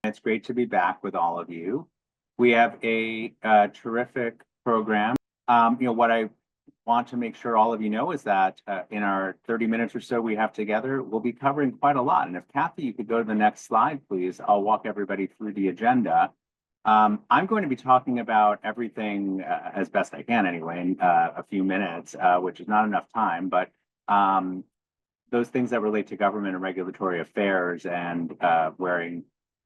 It's great to be back with all of you. We have a terrific program. What I want to make sure all of you know is that in our 30 minutes or so we have together, we'll be covering quite a lot. And if Kathy, you could go to the next slide, please, I'll walk everybody through the agenda. I'm going to be talking about everything as best I can anyway in a few minutes, which is not enough time, but those things that relate to government and regulatory affairs and wearing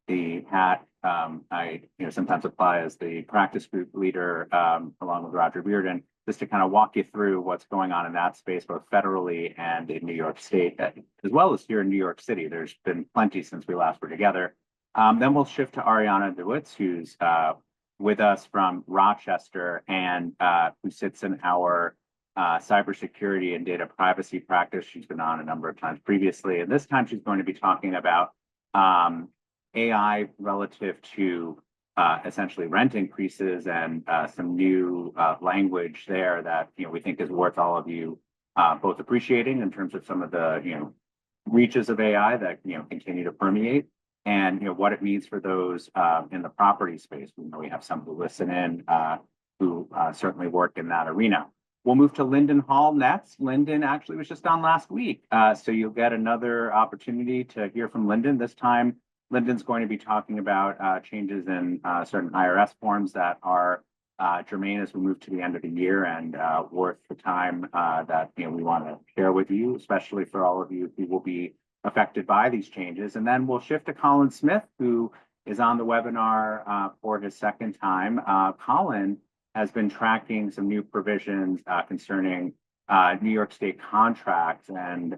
the hat I sometimes apply as the practice group leader along with Roger Bearden, just to kind of walk you through what's going on in that space, both federally and in New York State, as well as here in New York City. There's been plenty since we last were together. Then we'll shift to Ariana DeWitz, who's with us from Rochester and who sits in our cybersecurity and data privacy practice. She's been on a number of times previously, and this time she's going to be talking about AI relative to essentially rent increases and some new language there that we think is worth all of you both appreciating in terms of some of the reaches of AI that continue to permeate, and what it means for those in the property space. We have some who listen in who certainly work in that arena. We'll move to Lyndon Hall next. Lyndon actually was just on last week, so you'll get another opportunity to hear from Lyndon. This time, Lyndon's going to be talking about changes in certain IRS forms that are germane as we move to the end of the year and worth the time that we want to share with you, especially for all of you who will be affected by these changes. And then we'll shift to Colin Smith, who is on the webinar for his second time. Colin has been tracking some new provisions concerning New York State contracts and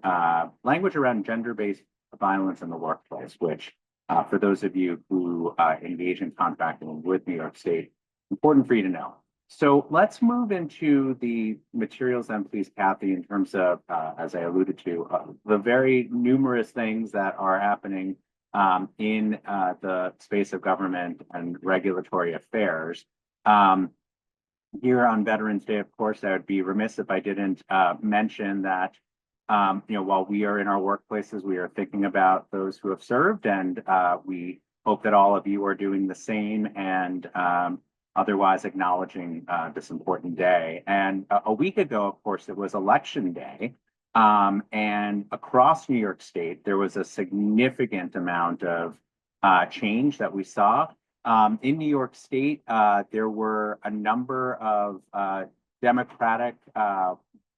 language around gender-based violence in the workplace, which for those of you who engage in contracting with New York State, important for you to know. So let's move into the materials then, please, Kathy, in terms of, as I alluded to, the very numerous things that are happening in the space of government and regulatory affairs. Here on Veterans Day, of course, I would be remiss if I didn't mention that while we are in our workplaces, we are thinking about those who have served, and we hope that all of you are doing the same and otherwise acknowledging this important day. And a week ago, of course, it was Election Day, and across New York State, there was a significant amount of change that we saw. In New York State, there were a number of Democratic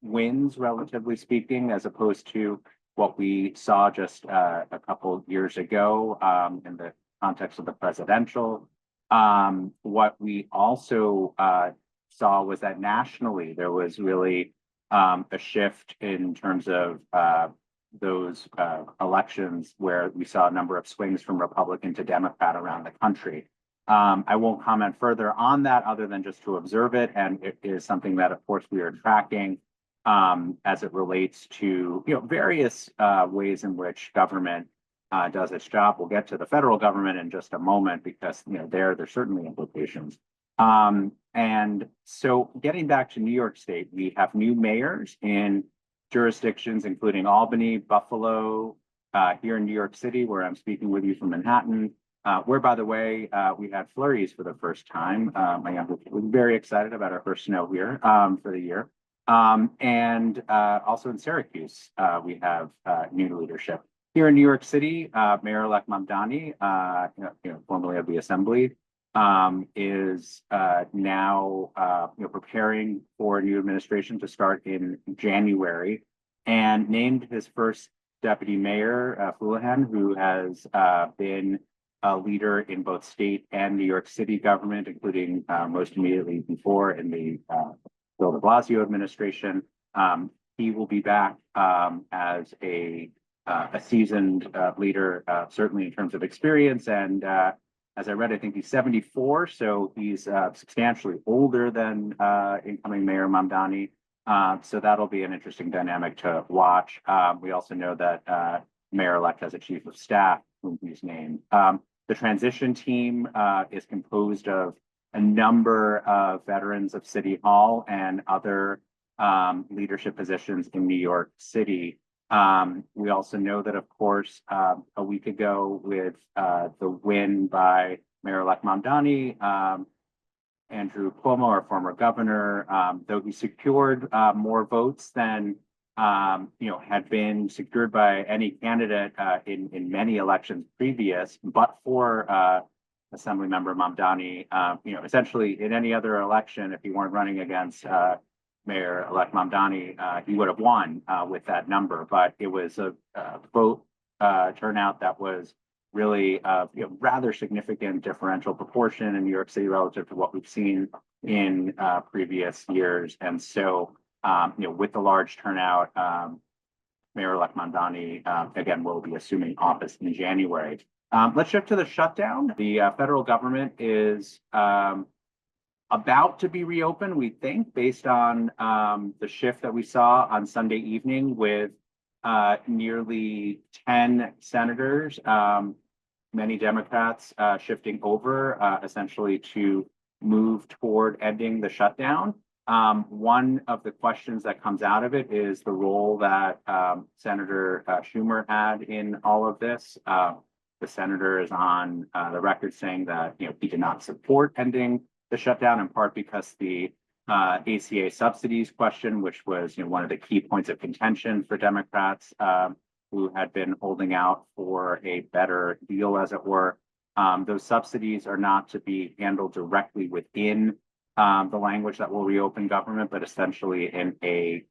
wins, relatively speaking, as opposed to what we saw just a couple years ago in the context of the presidential. What we also saw was that nationally there was really a shift in terms of those elections where we saw a number of swings from Republican to Democrat around the country. I won't comment further on that other than just to observe it, and it is something that, of course, we are tracking as it relates to various ways in which government does its job. We'll get to the federal government in just a moment because there's certainly implications. And so getting back to New York State, we have new mayors in jurisdictions including Albany, Buffalo, here in New York City, where I'm speaking with you from Manhattan, where, by the way, we had flurries for the first time. My youngest was very excited about our first snow here for the year. And also in Syracuse, we have new leadership. Here in New York City, Mayor-elect Mamdani, formerly of the Assembly, is now preparing for a new administration to start in January, and named his first deputy mayor, Houlihan, who has been a leader in both state and New York City government, including most immediately before in the Bill de Blasio administration. He will be back as a seasoned leader, certainly in terms of experience. And as I read, I think he's 74, so he's substantially older than incoming Mayor Mamdani. So that'll be an interesting dynamic to watch. We also know that Mayor-elect has a chief of staff whom he's named. The transition team is composed of a number of veterans of City Hall and other leadership positions in New York City. We also know that, of course, a week ago with the win by Mayor-elect Mamdani, Andrew Cuomo, our former governor, though he secured more votes than had been secured by any candidate in many elections previous, but for Assemblymember Mamdani, essentially in any other election, if he weren't running against Mayor-elect Mamdani, he would have won with that number. But it was a vote turnout that was really rather significant differential proportion in New York City relative to what we've seen in previous years. And so, with the large turnout, Mayor-elect Mamdani, again, will be assuming office in January. Let's shift to the shutdown. The federal government is about to be reopened, we think, based on the shift that we saw on Sunday evening with nearly 10 senators, many Democrats shifting over essentially to move toward ending the shutdown. One of the questions that comes out of it is the role that Senator Schumer had in all of this. The senator is on the record saying that he did not support ending the shutdown, in part because the ACA subsidies question, which was one of the key points of contention for Democrats who had been holding out for a better deal, as it were. Those subsidies are not to be handled directly within the language that will reopen government, but essentially in a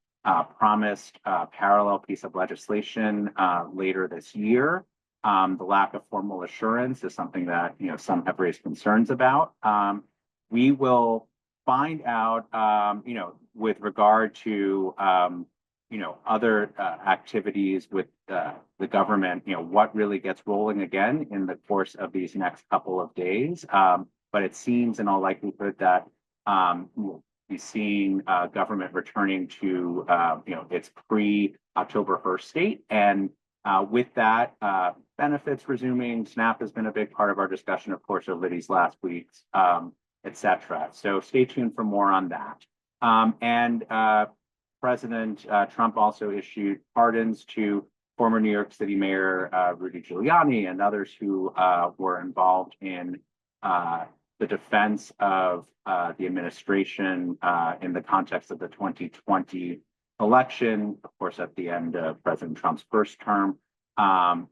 promised parallel piece of legislation later this year. The lack of formal assurance is something that some have raised concerns about. We will find out, with regard to other activities with the government, what really gets rolling again in the course of these next couple of days. But it seems in all likelihood that we'll be seeing government returning to its pre-October 1st state. And with that, benefits resuming. SNAP has been a big part of our discussion, of course, over these last weeks, et cetera. So stay tuned for more on that. President Trump also issued pardons to former New York City Mayor Rudy Giuliani and others who were involved in the defense of the administration in the context of the 2020 election, of course, at the end of President Trump's first term.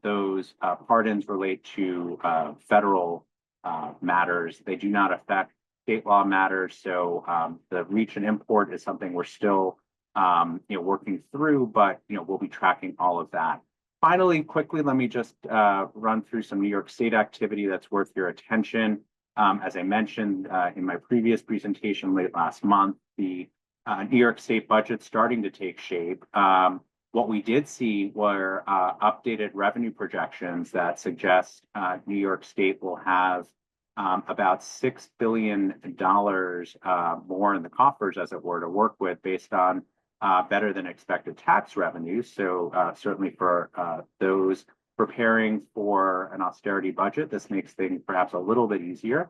Those pardons relate to federal matters. They do not affect state law matters. So the reach and import is something we're still working through, but we'll be tracking all of that. Finally, quickly, let me just run through some New York State activity that's worth your attention. As I mentioned in my previous presentation late last month, the New York State budget starting to take shape. What we did see were updated revenue projections that suggest New York State will have about $6 billion more in the coffers, as it were, to work with based on better than expected tax revenues. So certainly for those preparing for an austerity budget, this makes things perhaps a little bit easier.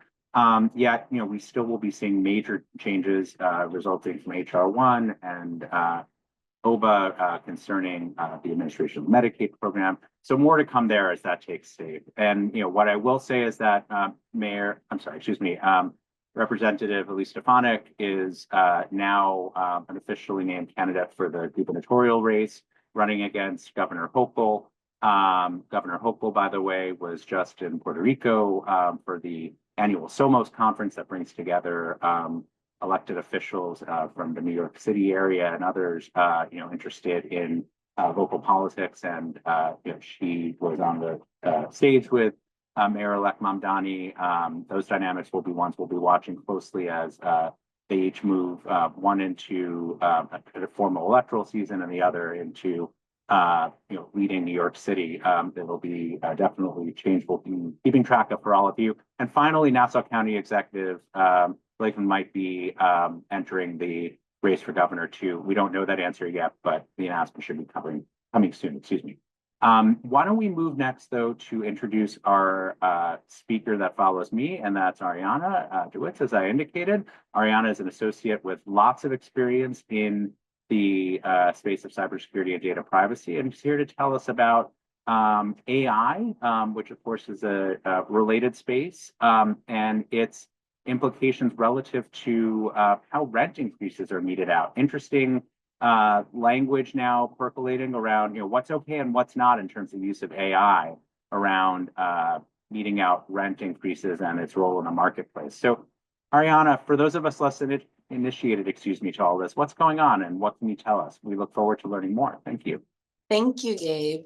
Yet, we still will be seeing major changes resulting from HR 1 and OBA concerning the administration of the Medicaid program. So more to come there as that takes shape. And what I will say is that Representative Elise Stefanik is now an officially named candidate for the gubernatorial race, running against Governor Hochul. Governor Hochul, by the way, was just in Puerto Rico for the annual SOMOS conference that brings together elected officials from the New York City area and others, interested in local politics. And she was on the stage with Mayor-elect Mamdani. Those dynamics will be ones we'll be watching closely as they each move one into a formal electoral season and the other into leading New York City. There will be definitely change we'll be keeping track of for all of you. And finally, Nassau County Executive Blakeman might be entering the race for governor too. We don't know that answer yet, but the announcement should be coming soon. Excuse me. Why don't we move next, though, to introduce our speaker that follows me, and that's Ariana DeWitz, as I indicated. Ariana is an associate with lots of experience in the space of cybersecurity and data privacy, and he's here to tell us about AI, which of course is a related space, and its implications relative to how rent increases are meted out. Interesting language now percolating around, what's okay and what's not in terms of use of AI around meting out rent increases and its role in the marketplace. So, Ariana, for those of us less initiated, to all this, what's going on and what can you tell us? We look forward to learning more. Thank you. Thank you, Gabe.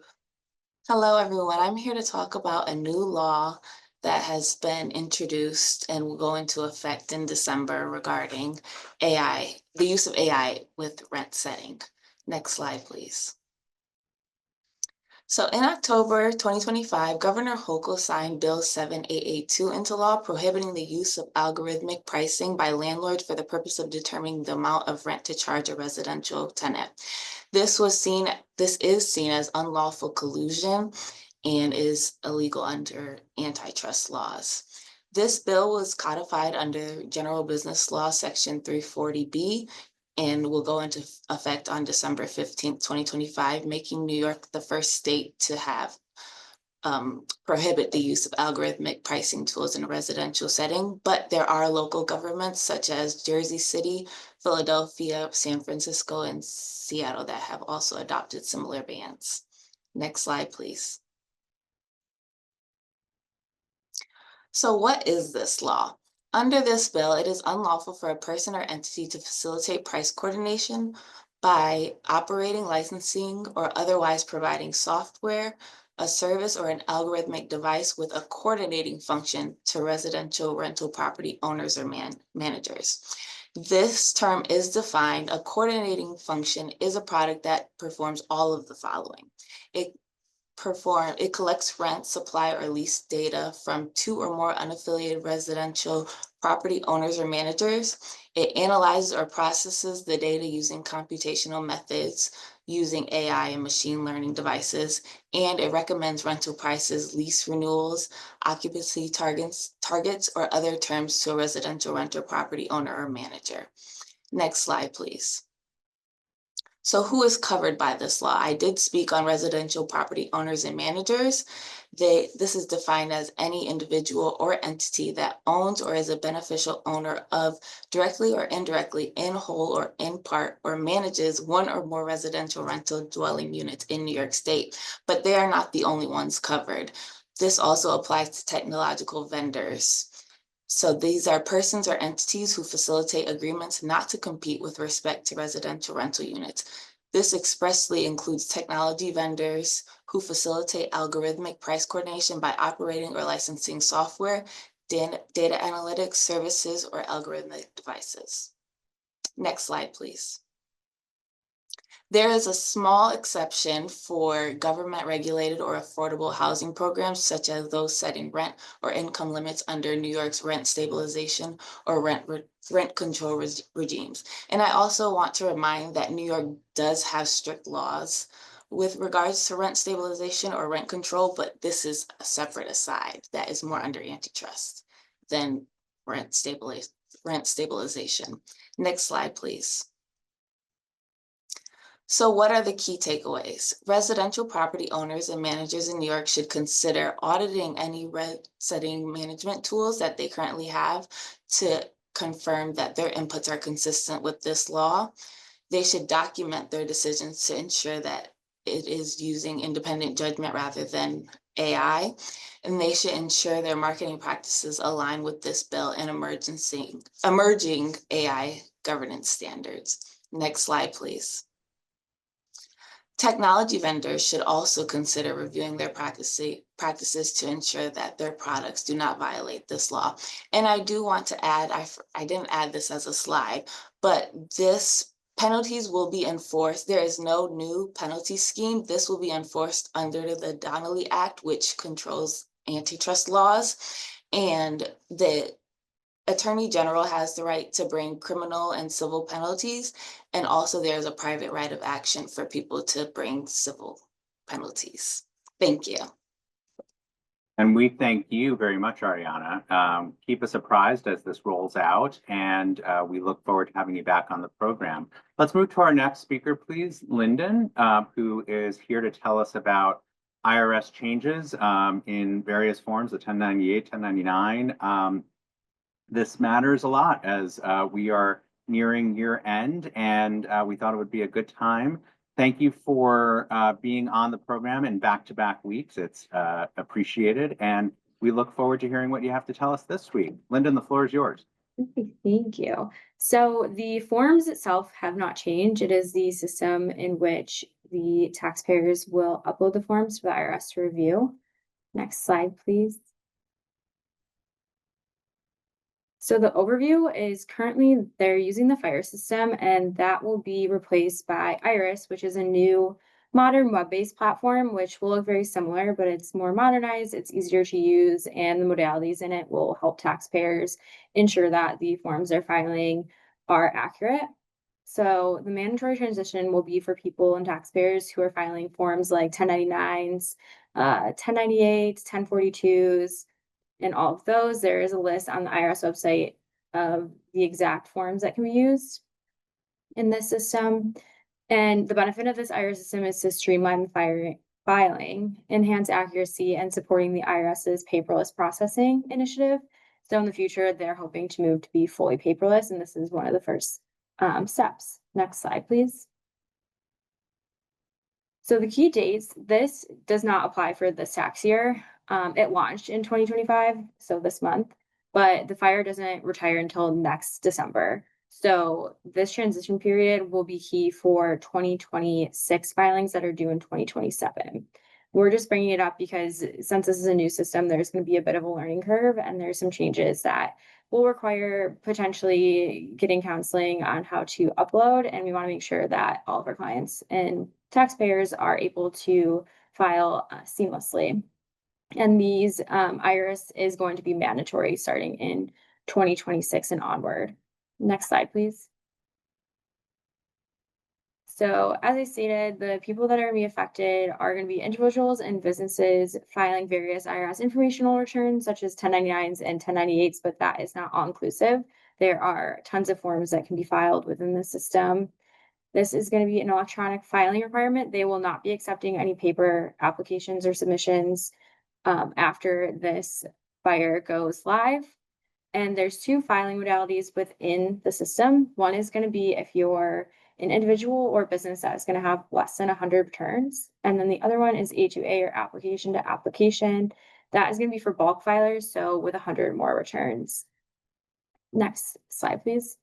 Hello, everyone. I'm here to talk about a new law that has been introduced and will go into effect in December regarding AI, the use of AI with rent setting. Next slide, please. So in October 2025, Governor Hochul signed Bill 7882 into law, prohibiting the use of algorithmic pricing by landlords for the purpose of determining the amount of rent to charge a residential tenant. This is seen as unlawful collusion and is illegal under antitrust laws. This bill was codified under General Business Law Section 340B and will go into effect on December 15th, 2025, making New York the first state to have prohibit the use of algorithmic pricing tools in a residential setting. But there are local governments such as Jersey City, Philadelphia, San Francisco, and Seattle that have also adopted similar bans. Next slide, please. So what is this law? Under this bill, it is unlawful for a person or entity to facilitate price coordination by operating, licensing, or otherwise providing software, a service, or an algorithmic device with a coordinating function to residential rental property owners or managers. This term is defined. A coordinating function is a product that performs all of the following. It collects rent, supply, or lease data from two or more unaffiliated residential property owners or managers. It analyzes or processes the data using computational methods, using AI and machine learning devices, and it recommends rental prices, lease renewals, occupancy targets, or other terms to a residential rental property owner or manager. Next slide, please. So who is covered by this law? I did speak on residential property owners and managers. This is defined as any individual or entity that owns or is a beneficial owner of, directly or indirectly, in whole or in part, or manages one or more residential rental dwelling units in New York State. But they are not the only ones covered. This also applies to technological vendors. So these are persons or entities who facilitate agreements not to compete with respect to residential rental units. This expressly includes technology vendors who facilitate algorithmic price coordination by operating or licensing software, data analytics services, or algorithmic devices. Next slide, please. There is a small exception for government-regulated or affordable housing programs, such as those setting rent or income limits under New York's rent stabilization or rent control regimes. And I also want to remind that New York does have strict laws with regards to rent stabilization or rent control, but this is a separate aside that is more under antitrust than rent stabilization. Next slide, please. So what are the key takeaways? Residential property owners and managers in New York should consider auditing any rent setting management tools that they currently have to confirm that their inputs are consistent with this law. They should document their decisions to ensure that it is using independent judgment rather than AI. And they should ensure their marketing practices align with this bill and emerging AI governance standards. Next slide, please. Technology vendors should also consider reviewing their practices to ensure that their products do not violate this law. And I do want to add, I didn't add this as a slide, but this penalties will be enforced. There is no new penalty scheme. This will be enforced under the Donnelly Act, which controls antitrust laws. And the Attorney General has the right to bring criminal and civil penalties, and also there's a private right of action for people to bring civil penalties. Thank you. And we thank you very much, Ariana. Keep us apprised as this rolls out, and we look forward to having you back on the program. Let's move to our next speaker, please, Lyndon, who is here to tell us about IRS changes in various forms, the 1098, 1099. This matters a lot as we are nearing year end, and we thought it would be a good time. Thank you for being on the program in back-to-back weeks. It's appreciated, and we look forward to hearing what you have to tell us this week. Lyndon, the floor is yours. Okay, thank you. So the forms itself have not changed. It is the system in which the taxpayers will upload the forms for the IRS to review. Next slide, please. So the overview is currently they're using the FIRE system, and that will be replaced by Iris, which is a new modern web-based platform, which will look very similar, but it's more modernized, it's easier to use, and the modalities in it will help taxpayers ensure that the forms they're filing are accurate. So the mandatory transition will be for people and taxpayers who are filing forms like 1099s, 1098s, 1042s, and all of those. There is a list on the IRS website of the exact forms that can be used in this system. And the benefit of this IRS system is to streamline the filing, enhance accuracy, and supporting the IRS's paperless processing initiative. So in the future, they're hoping to move to be fully paperless, and this is one of the first steps. Next slide, please. So the key dates, this does not apply for this tax year. It launched in 2025, so this month, but the FIRE doesn't retire until next December. So this transition period will be key for 2026 filings that are due in 2027. We're just bringing it up because since this is a new system, there's going to be a bit of a learning curve, and there's some changes that will require potentially getting counseling on how to upload. And we want to make sure that all of our clients and taxpayers are able to file seamlessly. And these IRS is going to be mandatory starting in 2026 and onward. Next slide, please. So as I stated, the people that are going to be affected are going to be individuals and businesses filing various IRS informational returns, such as 1099s and 1098s, but that is not all inclusive. There are tons of forms that can be filed within the system. This is going to be an electronic filing requirement. They will not be accepting any paper applications or submissions after this FIRE goes live. And there's two filing modalities within the system. One is going to be if you're an individual or business that is going to have less than 100 returns. And then the other one is A2A, or application to application. That is going to be for bulk filers, so with 100 more returns. Next slide, please.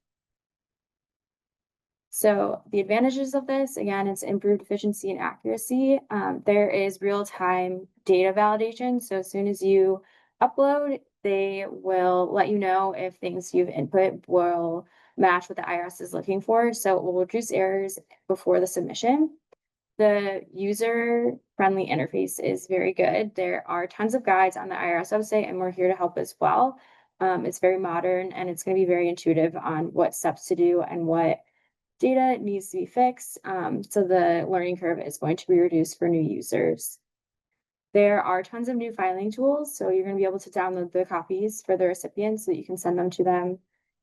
So the advantages of this, again, it's improved efficiency and accuracy. There is real-time data validation. So as soon as you upload, they will let you know if things you've input will match what the IRS is looking for. So it will reduce errors before the submission. The user-friendly interface is very good. There are tons of guides on the IRS website, and we're here to help as well. It's very modern, and it's going to be very intuitive on what steps to do and what data needs to be fixed. So the learning curve is going to be reduced for new users. There are tons of new filing tools. So you're going to be able to download the copies for the recipients so that you can send them to them.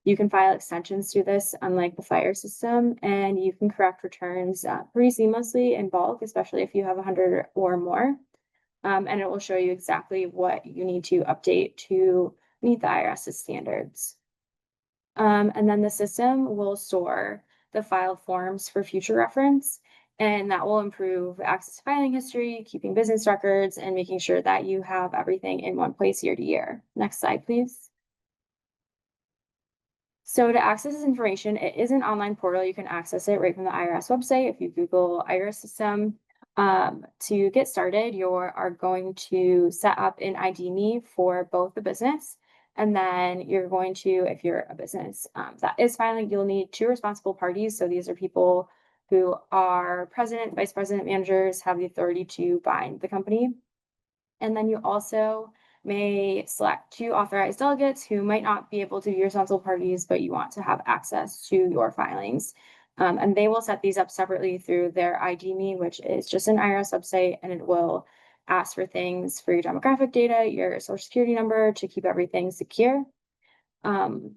You can file extensions to this, unlike the FIRE system, and you can correct returns pretty seamlessly in bulk, especially if you have 100 or more. And it will show you exactly what you need to update to meet the IRS's standards. And then the system will store the filed forms for future reference, and that will improve access to filing history, keeping business records, and making sure that you have everything in one place year to year. Next slide, please. So to access this information, it is an online portal. You can access it right from the IRS website. If you Google IRS system, to get started, you are going to set up an ID for both the business. And then you're going to, if you're a business that is filing, you'll need two responsible parties. So these are people who are president, vice president, managers, have the authority to bind the company. And then you also may select two authorized delegates who might not be able to be responsible parties, but you want to have access to your filings. And they will set these up separately through their ID.me, which is just an IRS website, and it will ask for things for your demographic data, your social security number to keep everything secure. And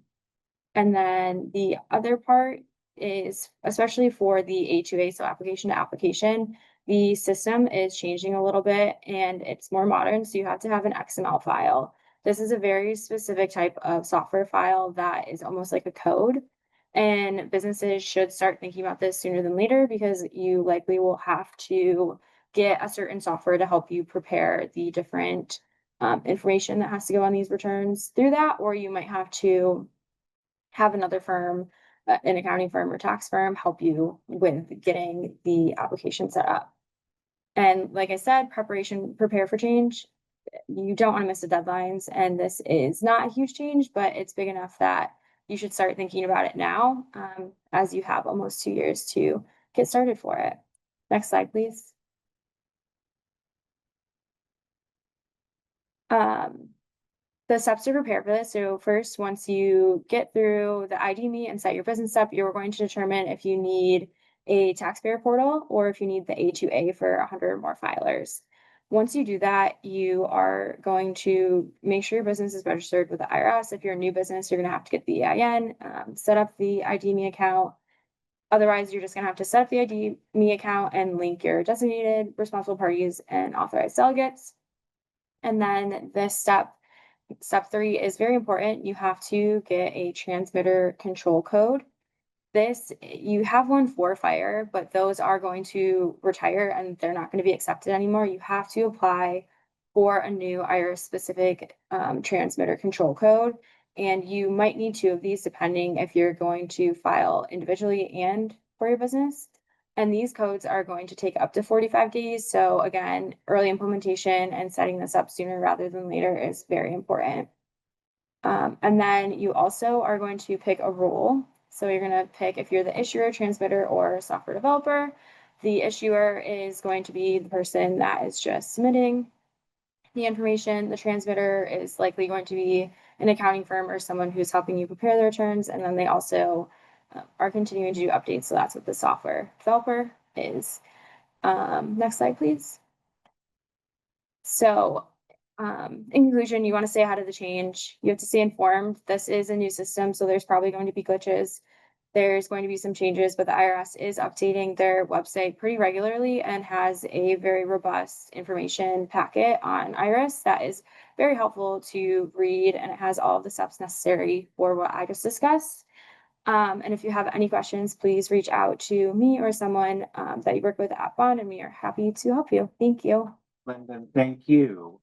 then the other part is, especially for the A2A, so application to application, the system is changing a little bit and it's more modern. So you have to have an XML file. This is a very specific type of software file that is almost like a code. And businesses should start thinking about this sooner than later, because you likely will have to get a certain software to help you prepare the different information that has to go on these returns through that, or you might have to have another firm, an accounting firm or tax firm, help you with getting the application set up. And like I said, prepare for change. You don't want to miss the deadlines. And this is not a huge change, but it's big enough that you should start thinking about it now, as you have almost 2 years to get started for it. Next slide, please. The steps to prepare for this. So first, once you get through the ID Me and set your business up, you're going to determine if you need a taxpayer portal or if you need the A2A for 100 or more filers. Once you do that, you are going to make sure your business is registered with the IRS. If you're a new business, you're going to have to get the EIN, set up the ID Me account. Otherwise, you're just going to have to set up the ID Me account and link your designated responsible parties and authorized delegates. And then this step 3 is very important. You have to get a transmitter control code. This, you have one for fire, but those are going to retire and they're not going to be accepted anymore. You have to apply for a new IRS specific transmitter control code. And you might need 2 of these depending if you're going to file individually and for your business. And these codes are going to take up to 45 days. So again, early implementation and setting this up sooner rather than later is very important. And then you also are going to pick a role. So you're going to pick if you're the issuer, transmitter, or software developer. The issuer is going to be the person that is just submitting the information. The transmitter is likely going to be an accounting firm or someone who's helping you prepare the returns. And then they also are continuing to do updates. So that's what the software developer is. Next slide, please. So in conclusion, you want to stay ahead of the change. You have to stay informed. This is a new system, so there's probably going to be glitches. There's going to be some changes, but the IRS is updating their website pretty regularly and has a very robust information packet on IRS that is very helpful to read, and it has all of the steps necessary for what I just discussed. And if you have any questions, please reach out to me or someone that you work with at Bond, and we are happy to help you. Thank you. Lyndon, thank you.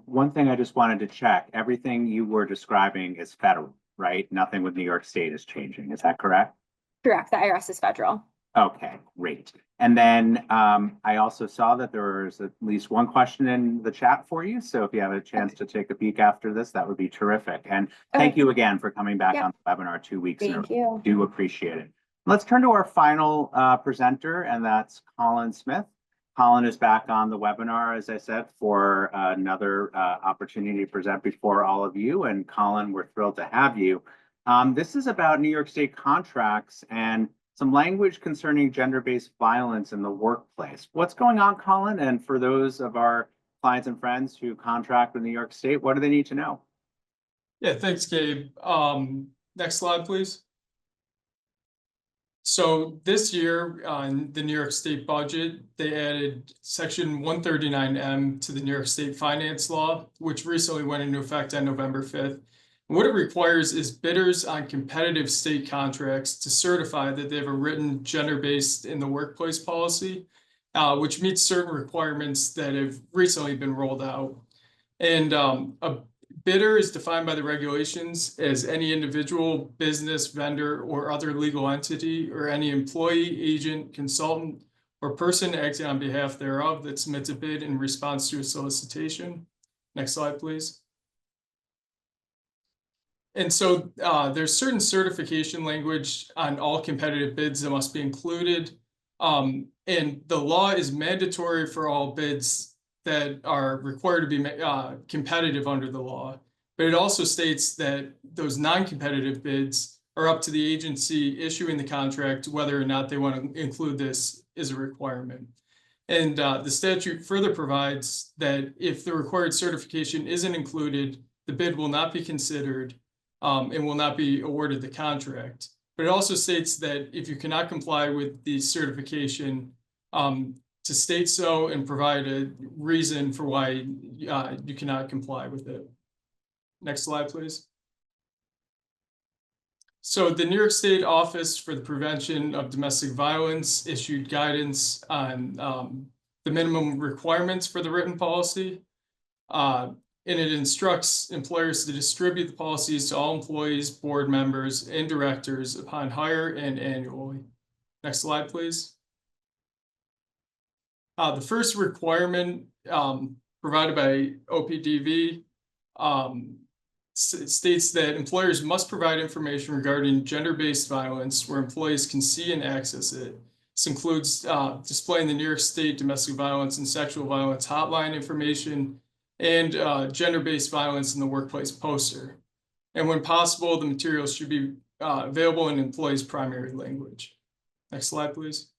One thing I just wanted to check, everything you were describing is federal, right? Nothing with New York State is changing. Is that correct? Correct. The IRS is federal. Okay, great. And then I also saw that there was at least one question in the chat for you. So if you have a chance to take a peek after this, that would be terrific. And thank you again for coming back on the webinar 2 weeks in a row. Thank you. Do appreciate it. Let's turn to our final presenter, and that's Colin Smith. Colin is back on the webinar, as I said, for another opportunity to present before all of you. And Colin, we're thrilled to have you. This is about New York State contracts and some language concerning gender-based violence in the workplace. What's going on, Colin? And for those of our clients and friends who contract with New York State, what do they need to know? Yeah, thanks, Gabe. Next slide, please. So this year on the New York State budget, they added section 139M to the New York State finance law, which recently went into effect on November 5th. And what it requires is bidders on competitive state contracts to certify that they have a written gender-based in the workplace policy, which meets certain requirements that have recently been rolled out. And a bidder is defined by the regulations as any individual, business, vendor, or other legal entity, or any employee, agent, consultant, or person acting on behalf thereof that submits a bid in response to a solicitation. Next slide, please. And so there's certain certification language on all competitive bids that must be included. And the law is mandatory for all bids that are required to be competitive under the law. But it also states that those non-competitive bids are up to the agency issuing the contract, whether or not they want to include this as a requirement. And the statute further provides that if the required certification isn't included, the bid will not be considered and will not be awarded the contract. But it also states that if you cannot comply with the certification, to state so and provide a reason for why you cannot comply with it. Next slide, please. So the New York State Office for the Prevention of Domestic Violence issued guidance on the minimum requirements for the written policy. And it instructs employers to distribute the policies to all employees, board members, and directors upon hire and annually. Next slide, please. The first requirement provided by OPDV states that employers must provide information regarding gender-based violence where employees can see and access it. This includes displaying the New York State Domestic Violence and Sexual Violence Hotline information and gender-based violence in the workplace poster. And when possible, the materials should be available in employees' primary language. Next slide, please.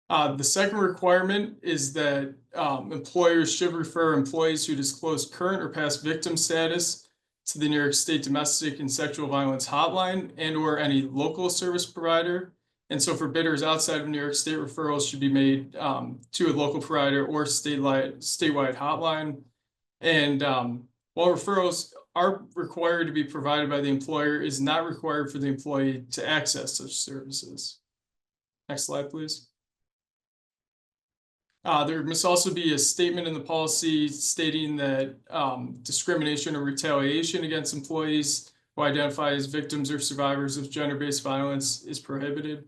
The second requirement is that employers should refer employees who disclose current or past victim status to the New York State Domestic and Sexual Violence Hotline and/or any local service provider. And so for bidders outside of New York State, referrals should be made to a local provider or statewide hotline. And while referrals are required to be provided by the employer, it is not required for the employee to access such services. Next slide, please. There must also be a statement in the policy stating that discrimination or retaliation against employees who identify as victims or survivors of gender-based violence is prohibited.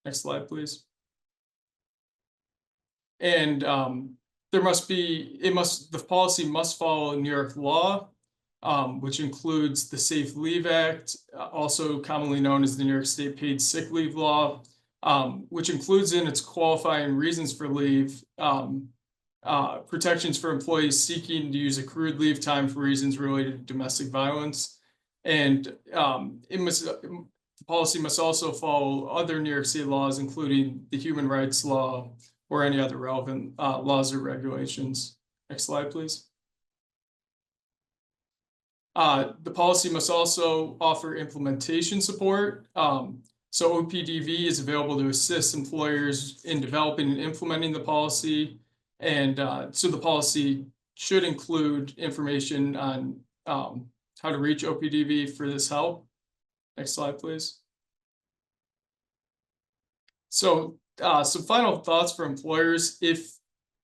Next slide, please. And the policy must follow New York law, which includes the Safe Leave Act, also commonly known as the New York State Paid Sick Leave Law, which includes in its qualifying reasons for leave, protections for employees seeking to use accrued leave time for reasons related to domestic violence. And the policy must also follow other New York State laws, including the human rights law or any other relevant laws or regulations. Next slide, please. The policy must also offer implementation support. So OPDV is available to assist employers in developing and implementing the policy. And so the policy should include information on how to reach OPDV for this help. Next slide, please. So some final thoughts for employers. If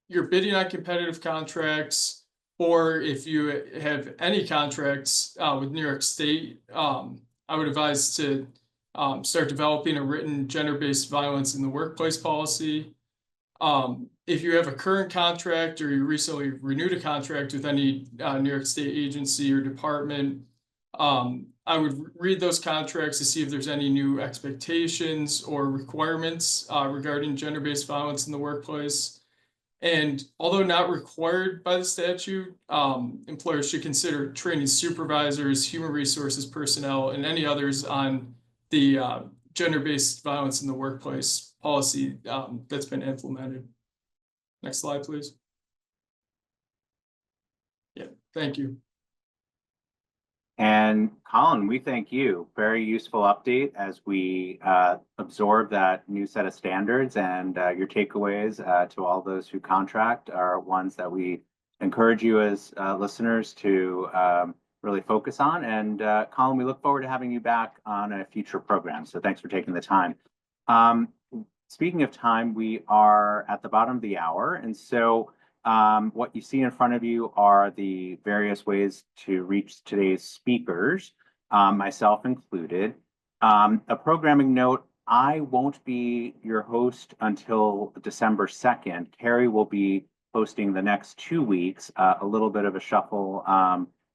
you're bidding on competitive contracts, or if you have any contracts with New York State, I would advise to start developing a written gender-based violence in the workplace policy. If you have a current contract or you recently renewed a contract with any New York State agency or department, I would read those contracts to see if there's any new expectations or requirements regarding gender-based violence in the workplace. And although not required by the statute, employers should consider training supervisors, human resources personnel, and any others on the gender-based violence in the workplace policy that's been implemented. Next slide, please. Yeah, thank you. And Colin, we thank you. Very useful update as we absorb that new set of standards, and your takeaways to all those who contract are ones that we encourage you as listeners to really focus on. And Colin, we look forward to having you back on a future program. So thanks for taking the time. Speaking of time, we are at the bottom of the hour. And so what you see in front of you are the various ways to reach today's speakers, myself included. A programming note, I won't be your host until December 2nd. Carrie will be hosting the next 2 weeks, a little bit of a shuffle.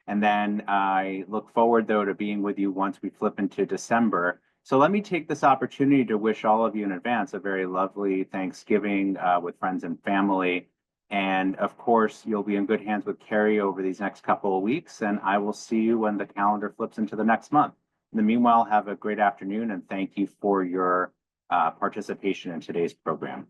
And then I look forward, though, to being with you once we flip into December. So let me take this opportunity to wish all of you in advance a very lovely Thanksgiving with friends and family. And of course, you'll be in good hands with Carrie over these next couple of weeks, and I will see you when the calendar flips into the next month. In the meanwhile, have a great afternoon, and thank you for your participation in today's program.